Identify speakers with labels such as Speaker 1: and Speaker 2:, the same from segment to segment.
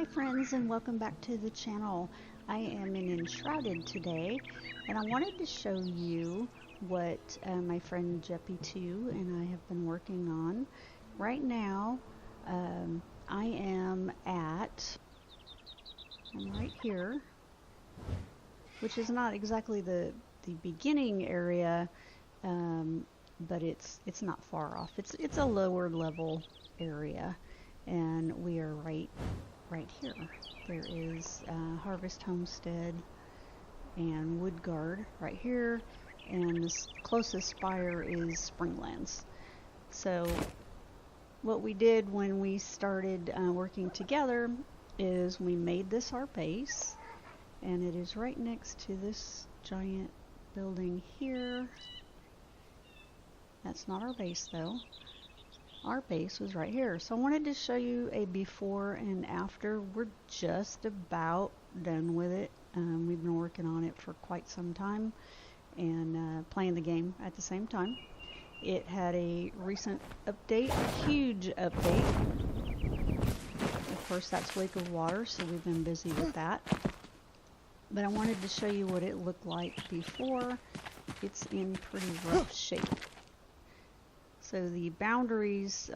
Speaker 1: Hi friends, and welcome back to the channel. I am in Enshrouded today, and I wanted to show you what my friend Juppy2 and I have been working on. Right now, I am I'm right here, which is not exactly the beginning area, but it's not far off. It's a lower level area, and we are right here. There is Harvest Homestead and Woodguard right here, and the closest spire is Springlands. So what we did when we started working together is we made this our base, and it is right next to this giant building here. That's not our base though. Our base was right here. So I wanted to show you a before and after. We're just about done with it. We've been working on it for quite some time and playing the game at the same time. It had a recent update, a huge update. Of course, that's Lake of Water, so we've been busy with that. But I wanted to show you what it looked like before. It's in pretty rough shape. So the boundaries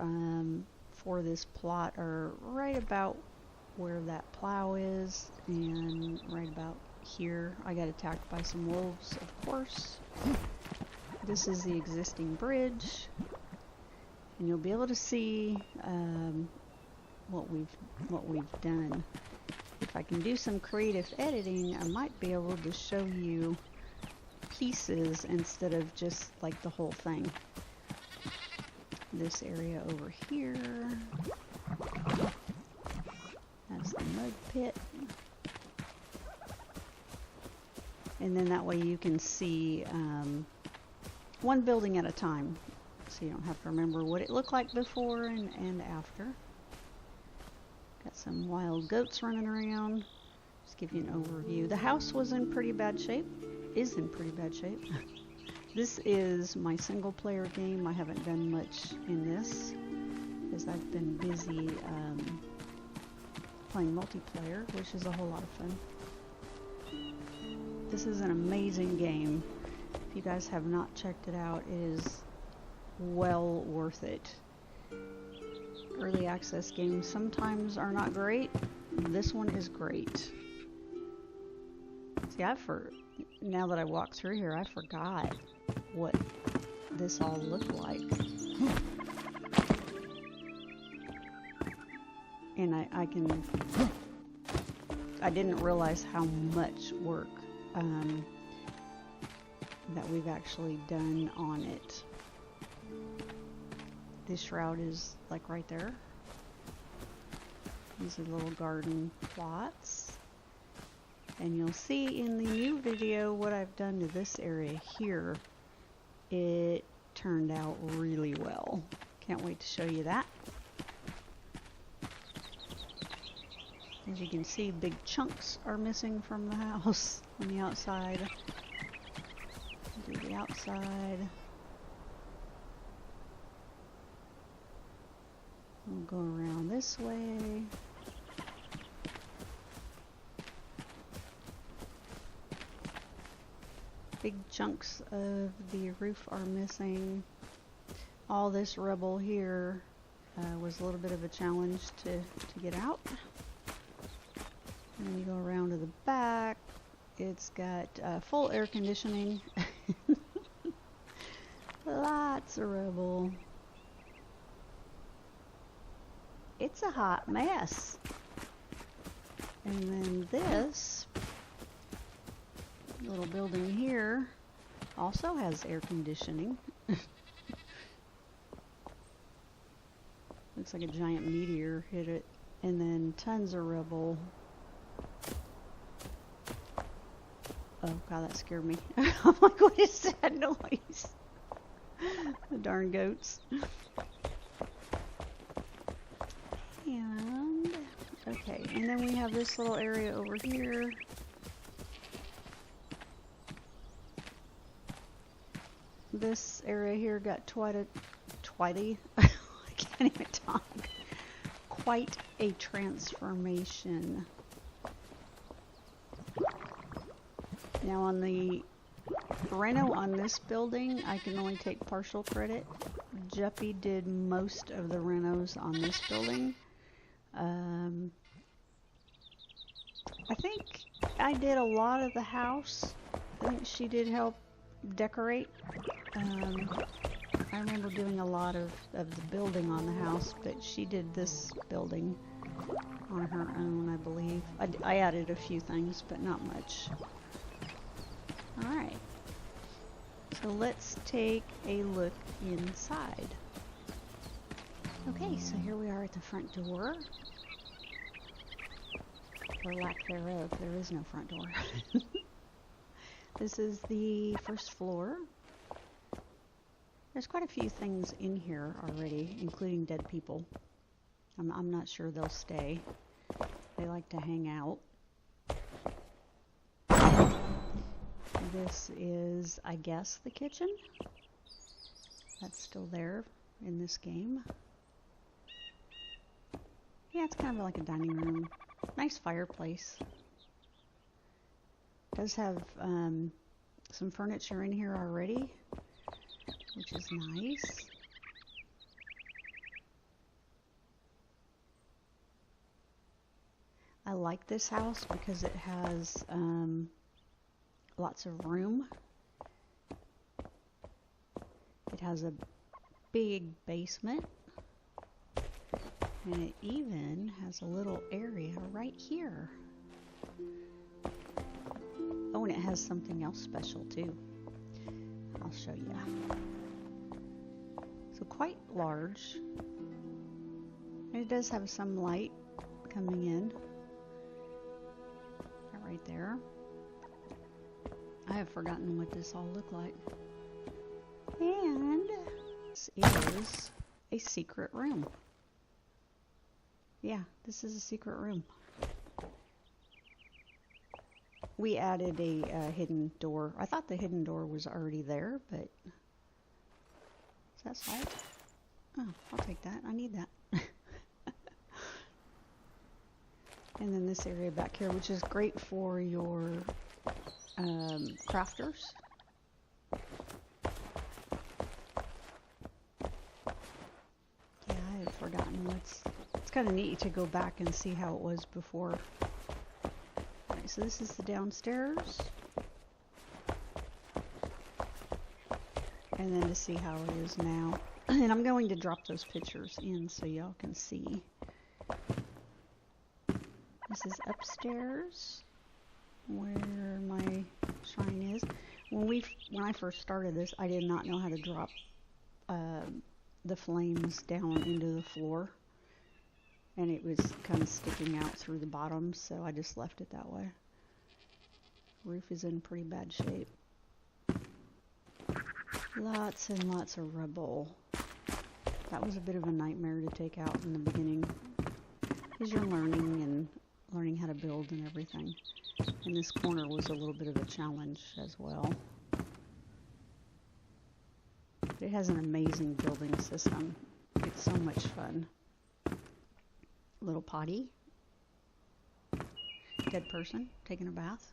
Speaker 1: for this plot are right about where that plow is, and right about here. I got attacked by some wolves, of course. This is the existing bridge, and you'll be able to see what we've done. If I can do some creative editing, I might be able to show you pieces instead of just like the whole thing. This area over here, that's the mud pit, and then that way you can see one building at a time, so you don't have to remember what it looked like before and after. Got some wild goats running around. Just give you an overview. The house was in pretty bad shape, is in pretty bad shape. This is my single player game. I haven't done much in this because I've been busy playing multiplayer, which is a whole lot of fun. This is an amazing game. If you guys have not checked it out, it is well worth it. Early access games sometimes are not great. This one is great. See, now that I walked through here, I forgot what this all looked like. And I didn't realize how much work that we've actually done on it. This shroud is like right there. These are little garden plots. And you'll see in the new video what I've done to this area here. It turned out really well. Can't wait to show you that. As you can see, big chunks are missing from the house on the outside. Do the outside. We'll go around this way. Big chunks of the roof are missing. All this rubble here was a little bit of a challenge to get out. And then you go around to the back. It's got full air conditioning. Lots of rubble. It's a hot mess. And then this little building here also has air conditioning. Looks like a giant meteor hit it. And then tons of rubble. Oh god, that scared me. I'm like, what is that noise? The darn goats. And okay, and then we have this little area over here. This area here got quite a transformation. Now on the reno on this building, I can only take partial credit. Juppy did most of the renos on this building. I think I did a lot of the house. I think she did help decorate. I remember doing a lot of the building on the house, but she did this building on her own, I believe. I added a few things, but not much. Alright, so let's take a look inside. Okay, so here we are at the front door. Or lack thereof, there is no front door. This is the first floor. There's quite a few things in here already, including dead people. I'm not sure they'll stay. They like to hang out. This is, I guess, the kitchen. That's still there in this game. Yeah, it's kind of like a dining room. Nice fireplace. Does have some furniture in here already, which is nice. I like this house because it has lots of room. It has a big basement, and it even has a little area right here. Oh, and it has something else special too. I'll show you. So quite large. And it does have some light coming in. Right there. I have forgotten what this all looked like. And this is a secret room. Yeah, this is a secret room. We added a hidden door. I thought the hidden door was already there, but is that salt? Oh, I'll take that. I need that. And then this area back here, which is great for your crafters. Yeah, I had forgotten what's... It's kind of neat to go back and see how it was before. Alright, so this is the downstairs. And then to see how it is now. And I'm going to drop those pictures in so y'all can see. This is upstairs, where my shrine is. When I first started this, I did not know how to drop the flames down into the floor, and it was kind of sticking out through the bottom, so I just left it that way. Roof is in pretty bad shape. Lots and lots of rubble. That was a bit of a nightmare to take out in the beginning, because you're learning how to build and everything. And this corner was a little bit of a challenge as well. But it has an amazing building system. It's so much fun. Little potty. Dead person taking a bath.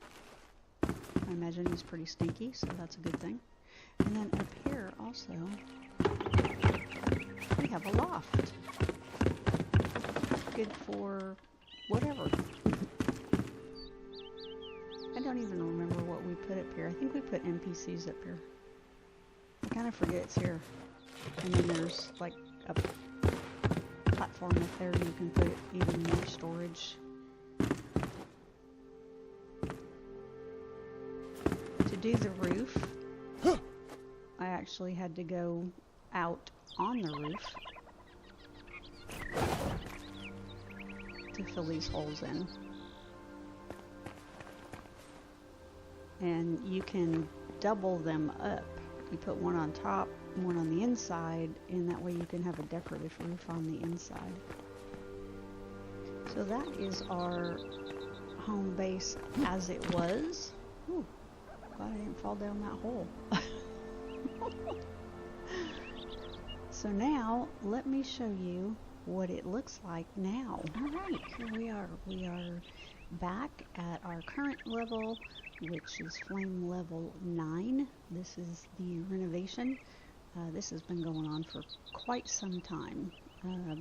Speaker 1: I imagine he's pretty stinky, so that's a good thing. And then up here also, we have a loft. Good for whatever. I don't even remember what we put up here. I think we put NPCs up here. I kind of forget it's here. And then there's like a platform up there. You can put even more storage. To do the roof, I actually had to go out on the roof to fill these holes in. And you can double them up. You put one on top, one on the inside, and that way you can have a decorative roof on the inside. So that is our home base as it was. Ooh, glad I didn't fall down that hole. So now, let me show you what it looks like now. Alright, here we are. We are back at our current level, which is flame level 9. This is the renovation. This has been going on for quite some time. As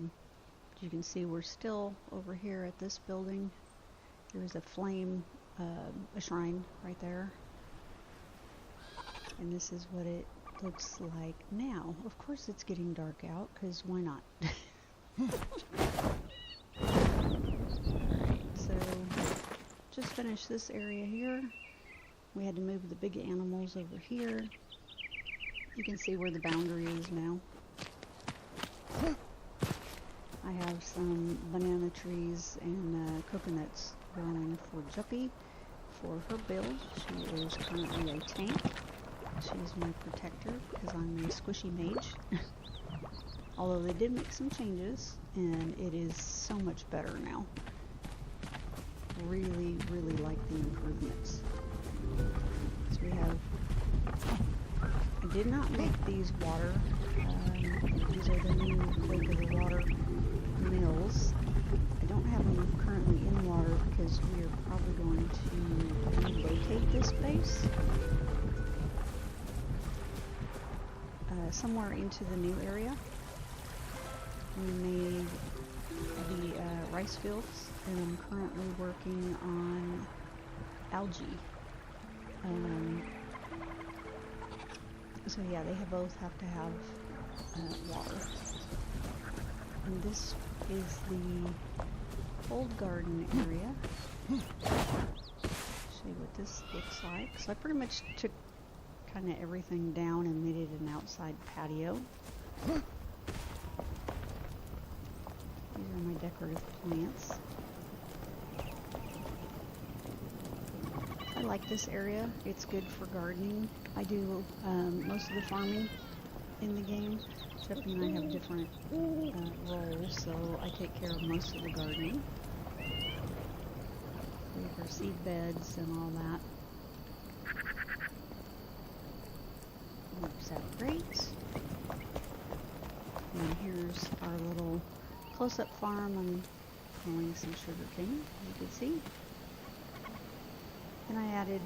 Speaker 1: you can see, we're still over here at this building. There's a flame, a shrine right there. And this is what it looks like now. Of course it's getting dark out, because why not? Alright, so just finished this area here. We had to move the big animals over here. You can see where the boundary is now. I have some banana trees and coconuts growing for Juppy for her build. She is currently a tank. She's my protector because I'm a squishy mage. Although they did make some changes and it is so much better now. Really, really like the improvements. So we have, I did not make these water, these are the new regular water mills. I don't have them currently in water because we are probably going to relocate this base somewhere into the new area. We made the rice fields, and I'm currently working on algae. So yeah, they both have to have water. And this is the old garden area. Show you what this looks like. So I pretty much took kind of everything down and made it an outside patio. These are my decorative plants. I like this area. It's good for gardening. I do most of the farming in the game. Juppy and I have different roles, so I take care of most of the gardening. We have our seed beds and all that. Works out great. And here's our little close-up farm. I'm growing some sugar cane, as you can see. And I added,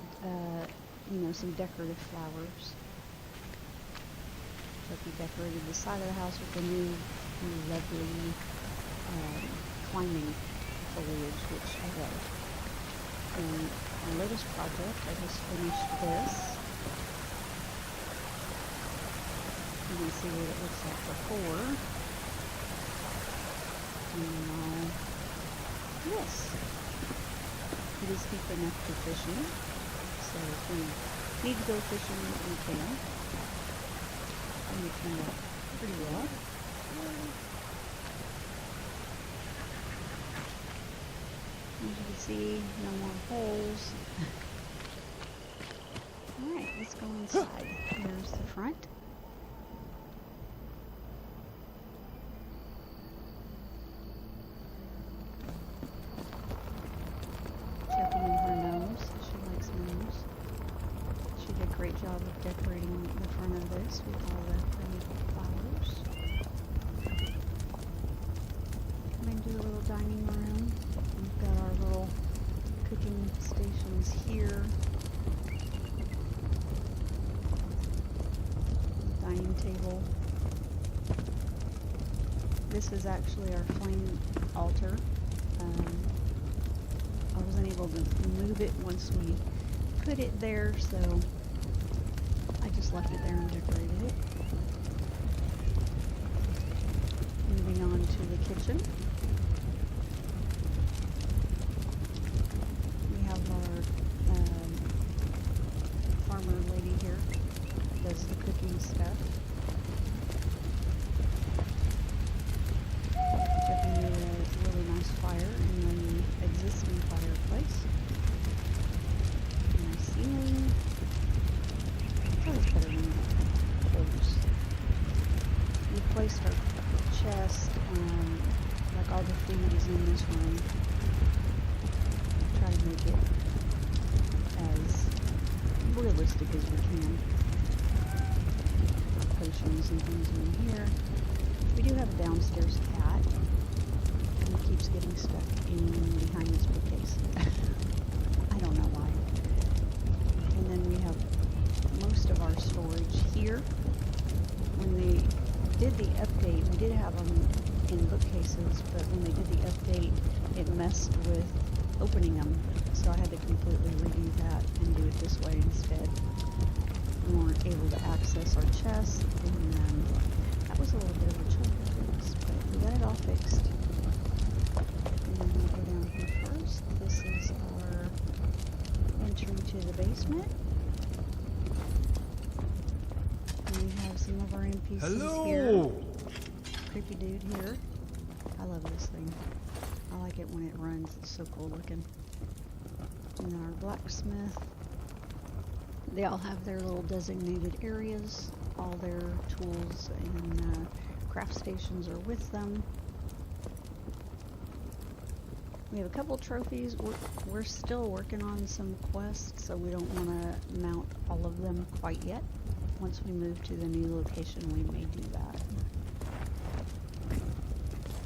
Speaker 1: some decorative flowers. Juppy decorated the side of the house with the new lovely climbing foliage, which I love. And my latest project, I just finished this. You can see what it looks like before. And now this. It is deep enough for fishing, so if we need to go fishing, we can. And it turned out pretty well. As you can see, no more holes. Alright, let's go inside. Here's the front. Great job of decorating the front of this with all the pretty flowers. Come into the little dining room. We've got our little cooking stations here. Dining table. This is actually our flame altar. I wasn't able to move it once we put it there, so I just left it there and decorated it. Moving on to the kitchen. We have our farmer lady here that does the cooking stuff. Juppy made a really nice fire in the existing fireplace. Nice ceiling. Always better than holes. We placed our chest, like all the food is in this room. Try to make it as realistic as we can. Potions and things in here. We do have a downstairs cat. keeps getting stuck in behind this bookcase. I don't know why. And then we have most of our storage here. When they did the update, we did have them in bookcases, but when they did the update, it messed with opening them. So I had to completely redo that and do it this way instead. We weren't able to access our chest, and that was a little bit of a trouble for us, but we got it all fixed. And then we'll go down here first. This is our entry to the basement. And we have some of our NPCs here. Creepy dude here. I love this thing. I like it when it runs. It's so cool looking. And then our blacksmith. They all have their little designated areas. All their tools and craft stations are with them. We have a couple trophies. We're still working on some quests, so we don't want to mount all of them quite yet. Once we move to the new location, we may do that.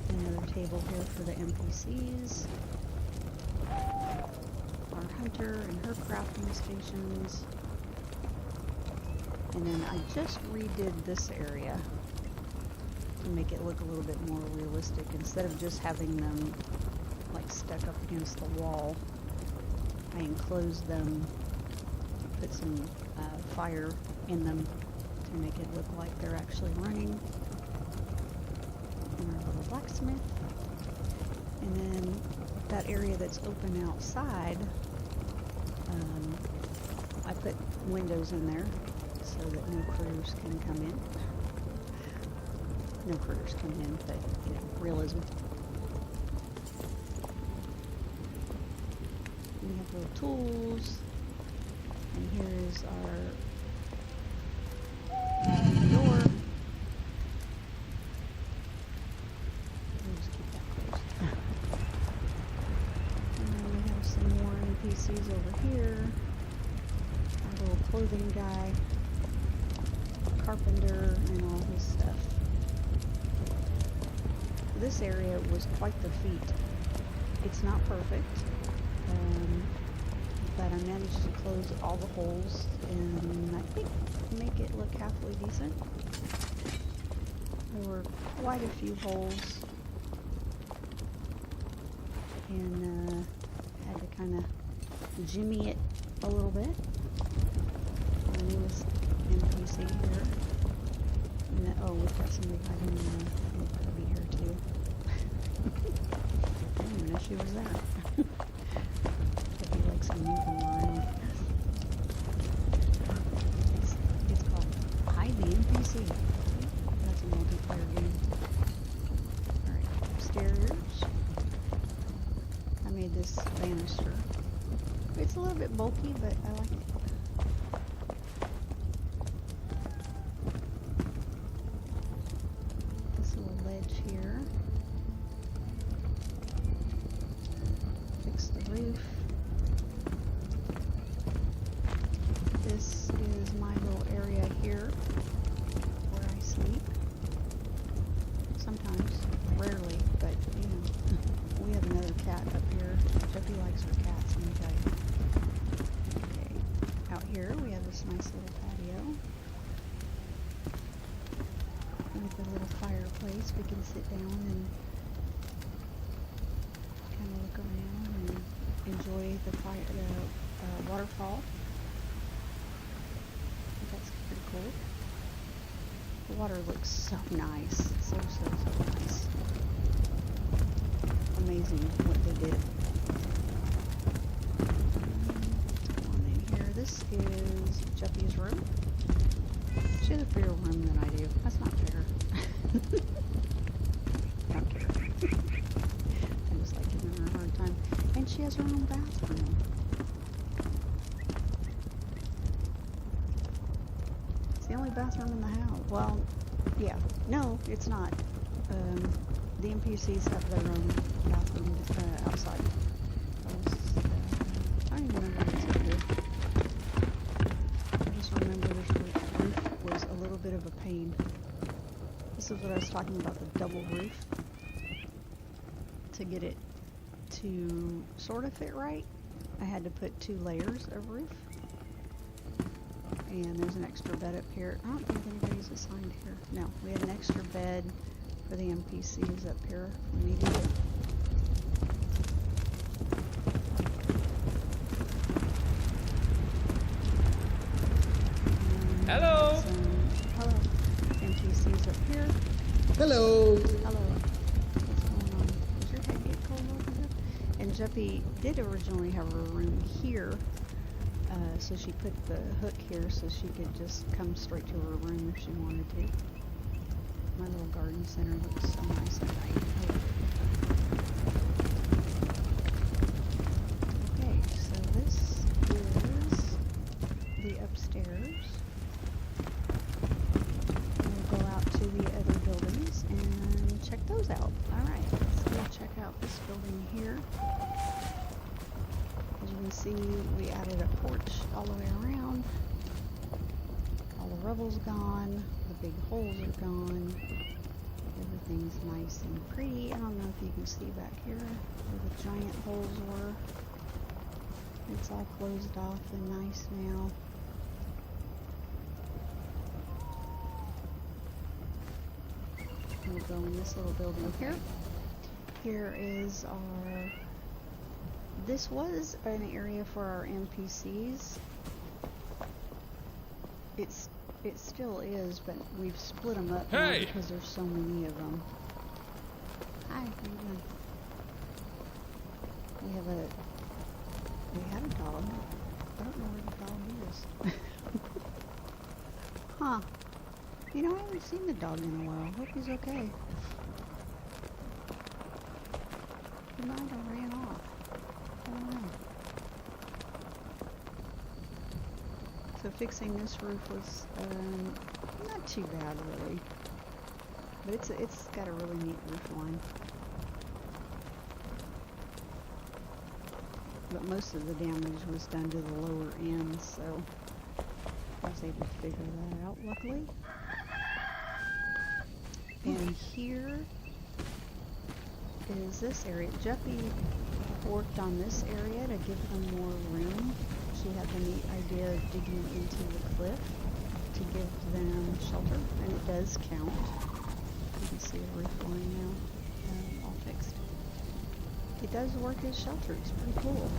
Speaker 1: Another table here for the NPCs. Our hunter and her crafting stations. And then I just redid this area to make it look a little bit more realistic. Instead of just having them like stuck up against the wall, I enclosed them, put some fire in them to make it look like they're actually running. And our little blacksmith. And then that area that's open outside, I put windows in there so that no critters can come in. No critters come in, but, you know, realism. We have little tools, and here is our door. We'll just keep that closed. And then we have some more NPCs over here. Our little clothing guy, carpenter, and all his stuff. This area was quite the feat. It's not perfect, but I managed to close all the holes and I think make it look halfway decent. There were quite a few holes, and had to kind of jimmy it a little bit. The newest NPC here. And then, oh, we've got somebody hiding in the cubby here too. I didn't even know she was there. He likes to move around. It's called Hide the NPC. That's a multiplayer game. Alright, upstairs. I made this banister. It's a little bit bulky, but I like it. This little ledge here. Fix the roof. This is my little area here where I sleep. Sometimes, rarely, but you know, we have another cat up here. Juppy likes her cats, let me tell you. Okay, out here we have this nice little patio. With a little fireplace, we can sit down and kind of look around and enjoy the waterfall. That's pretty cool. The water looks so nice. So nice. Amazing what they did. Come on in here. This is Juppy's room. She has a bigger room than I do. That's not fair. I don't care. I just like giving her a hard time. And she has her own bathroom. It's the only bathroom in the house. Well, yeah. No, it's not. The NPCs have their own bathroom outside. I don't even remember what's up here. I just remember this roof was a little bit of a pain. This is what I was talking about, the double roof. to get it to sort of fit right, I had to put 2 layers of roof. And there's an extra bed up here. I don't think anybody's assigned here. No, we had an extra bed for the NPCs up here if we needed it.
Speaker 2: Hello!
Speaker 1: Hello. NPCs up here.
Speaker 3: Hello!
Speaker 1: Hello. What's going on? Does your head get cold over here? And Juppy did originally have a room here. So she put the hook here so she could just come straight to her room if she wanted to. My little garden center looks so nice at night. Okay, so this is the upstairs. We'll go out to the other buildings and check those out. Alright, let's go check out this building here. As you can see, we added a porch all the way around. All the rubble's gone. The big holes are gone. Everything's nice and pretty. I don't know if you can see back here where the giant holes were. It's all closed off and nice now. We'll go in this little building here. Here is our... This was an area for our NPCs. It still is, but we've split them up now because there's so many of them. Hi, how you doing? We had a dog. I don't know where the dog is. Huh. You know, I haven't seen the dog in a while. Hope he's okay. He might have ran off. I don't know. So fixing this roof was not too bad really, but it's got a really neat roof line. But most of the damage was done to the lower end, so I was able to figure that out luckily. And here is this area. Juppy worked on this area to give them more room. She had the neat idea of digging into the cliff to give them shelter, and it does count. You can see the roof line now, all fixed. It does work as shelter. It's pretty cool.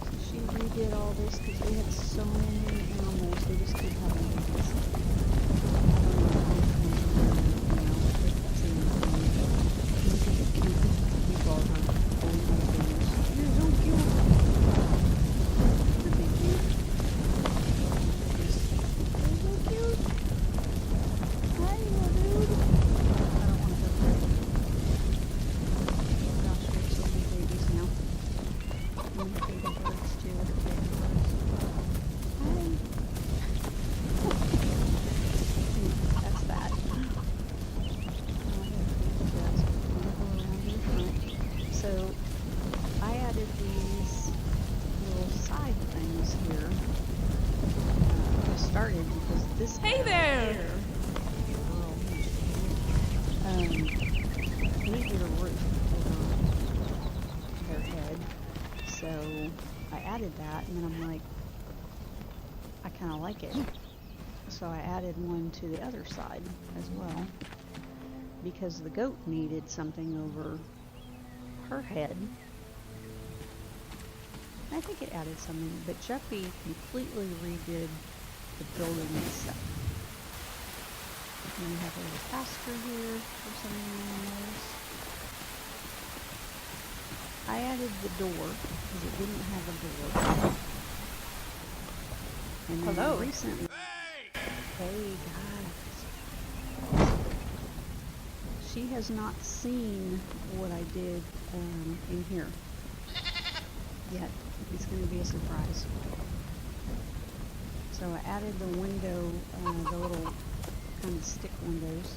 Speaker 1: So she redid all this because they had so many animals. They just keep having babies. So I added these little side things here. I started because this
Speaker 2: Hey there!
Speaker 1: needed a roof over their head. So I added that, and then I'm like, I kind of like it. So I added one to the other side as well, because the goat needed something over her head. I think it added something, but Juppy completely redid the building itself. And we have a little pasture here for some of the animals. I added the door because it didn't have a door. And then
Speaker 2: Hello.
Speaker 1: recently, hey guys. She has not seen what I did in here yet. It's going to be a surprise. So I added the window, the little kind of stick windows,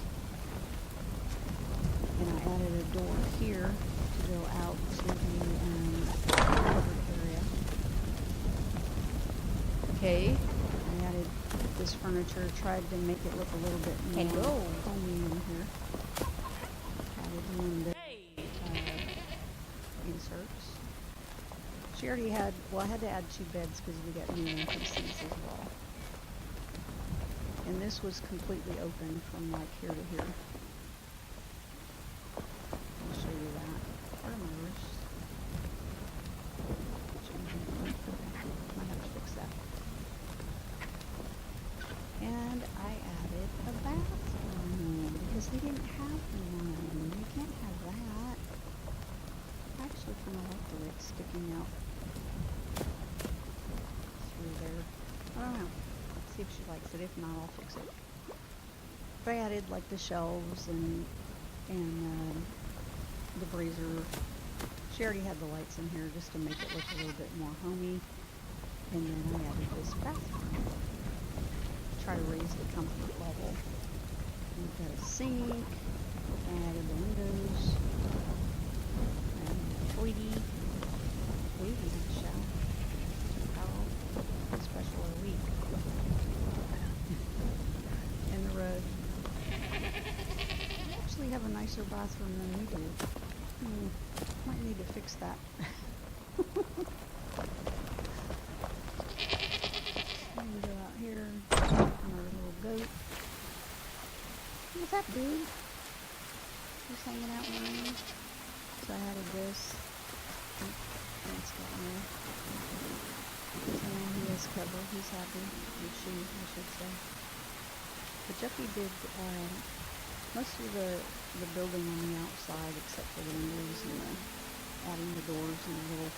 Speaker 1: and I added a door here to go out to the covered area.
Speaker 2: Okay.
Speaker 1: I added this furniture, tried to make it look a little bit more homey in here. Added and the inserts. She already had, well, I had to add 2 beds because we got new NPCs as well. And this was completely open from like here to here. I'll show you that. Part of my wrist. Might have to fix that. And I added a bathroom because we didn't have one. You can't have that. I actually kind of like the way it's sticking out through there. I don't know. See if she likes it. If not, I'll fix it. But I added like the shelves and the brazier. She already had the lights in here just to make it look a little bit more homey. And then I added this bathroom. Try to raise the comfort level. We've got a sink. I added the windows. And a toilet. Waiting to shower. How special are we? And the rug. We actually have a nicer bathroom than we do. Might need to fix that. And we go out here. Our little goat. What's up, dude? Just hanging out with me. So I added this. That's got there. And he is covered. He's happy. Or she, I should say. But Juppy did most of the building on the outside, except for the windows and adding the doors and the little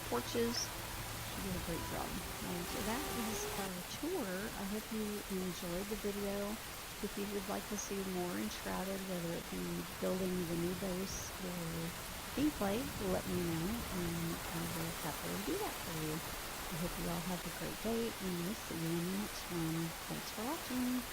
Speaker 1: porches. She did a great job. So that is our tour. I hope you enjoyed the video. If you would like to see more Enshrouded, whether it be building the new base or gameplay, let me know, and I will happily do that for you. I hope you all have a great day, and we'll see you in the next one. Thanks for watching.